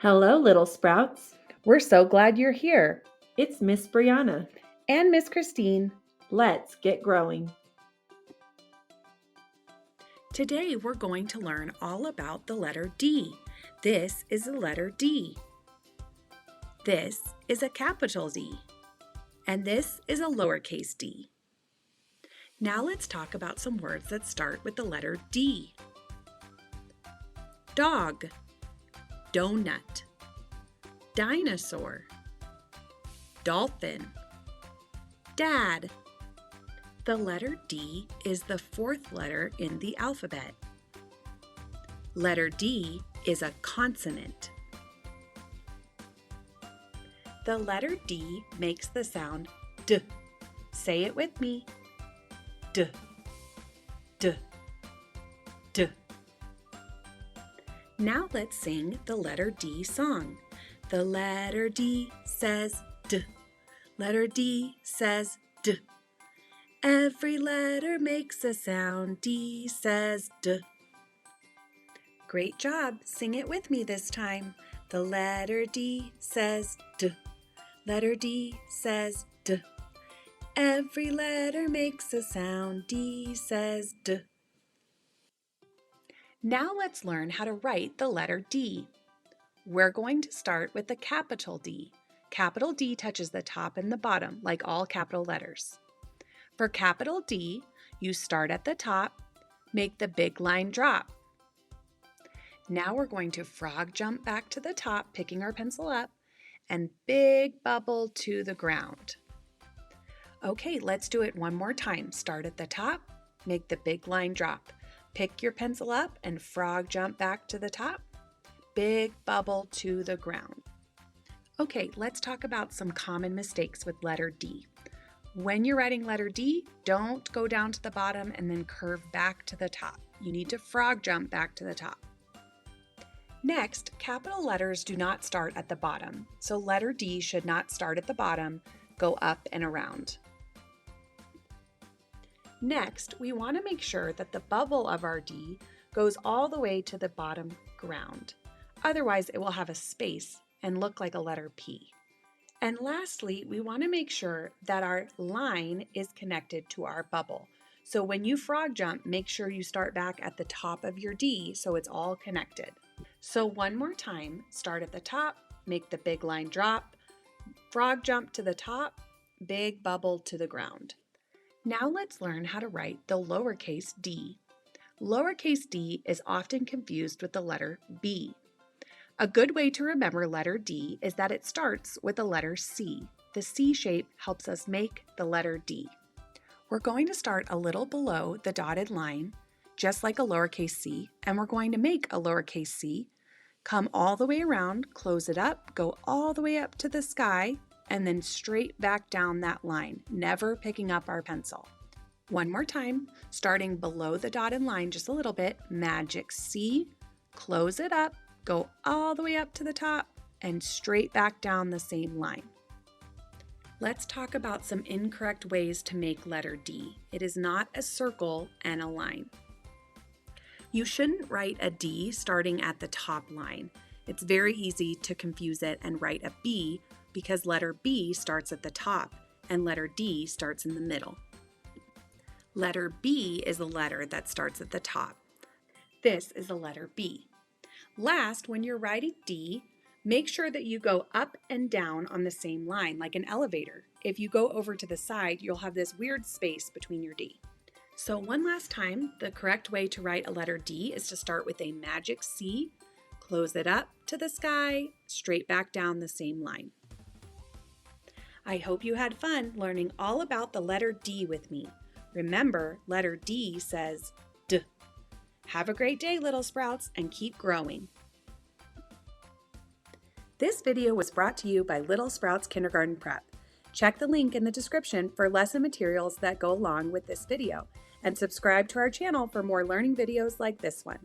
Hello, little sprouts. We're so glad you're here. It's Miss Brianna. And Miss Christine. Let's get growing. Today we're going to learn all about the letter D. This is the letter D. This is a capital D. And this is a lowercase d. Now let's talk about some words that start with the letter D. Dog, donut, dinosaur, dolphin, dad. The letter D is the fourth letter in the alphabet. Letter D is a consonant. The letter D makes the sound D. Say it with me. D, D, D. Now let's sing the letter D song. The letter D says D. Letter D says D. Every letter makes a sound. D says D. Great job. Sing it with me this time. The letter D says D. Letter D says D. Every letter makes a sound. D says D. Now let's learn how to write the letter D. We're going to start with the capital D. Capital D touches the top and the bottom, like all capital letters. For capital D, you start at the top, make the big line drop. Now we're going to frog jump back to the top, picking our pencil up, and big bubble to the ground. Okay, let's do it one more time. Start at the top, make the big line drop. Pick your pencil up and frog jump back to the top. Big bubble to the ground. Okay, let's talk about some common mistakes with letter D. When you're writing letter D, don't go down to the bottom and then curve back to the top. You need to frog jump back to the top. Next, capital letters do not start at the bottom, so letter D should not start at the bottom, go up and around. Next, we want to make sure that the bubble of our D goes all the way to the bottom ground. Otherwise, it will have a space and look like a letter P. And lastly, we want to make sure that our line is connected to our bubble. So when you frog jump, make sure you start back at the top of your D so it's all connected. So one more time, start at the top, make the big line drop, frog jump to the top, big bubble to the ground. Now let's learn how to write the lowercase d. Lowercase d is often confused with the letter B. A good way to remember letter D is that it starts with the letter C. The C shape helps us make the letter D. We're going to start a little below the dotted line, just like a lowercase c, and we're going to make a lowercase c, come all the way around, close it up, go all the way up to the sky, and then straight back down that line, never picking up our pencil. One more time, starting below the dotted line just a little bit, magic C, close it up, go all the way up to the top, and straight back down the same line. Let's talk about some incorrect ways to make letter D. It is not a circle and a line. You shouldn't write a D starting at the top line. It's very easy to confuse it and write a B because letter B starts at the top and letter D starts in the middle. Letter B is a letter that starts at the top. This is the letter B. Last, when you're writing D, make sure that you go up and down on the same line, like an elevator. If you go over to the side, you'll have this weird space between your D. So one last time, the correct way to write a letter D is to start with a magic C, close it up to the sky, straight back down the same line. I hope you had fun learning all about the letter D with me. Remember, letter D says D. Have a great day, little sprouts, and keep growing. This video was brought to you by Little Sprouts Kindergarten Prep. Check the link in the description for lesson materials that go along with this video, and subscribe to our channel for more learning videos like this one.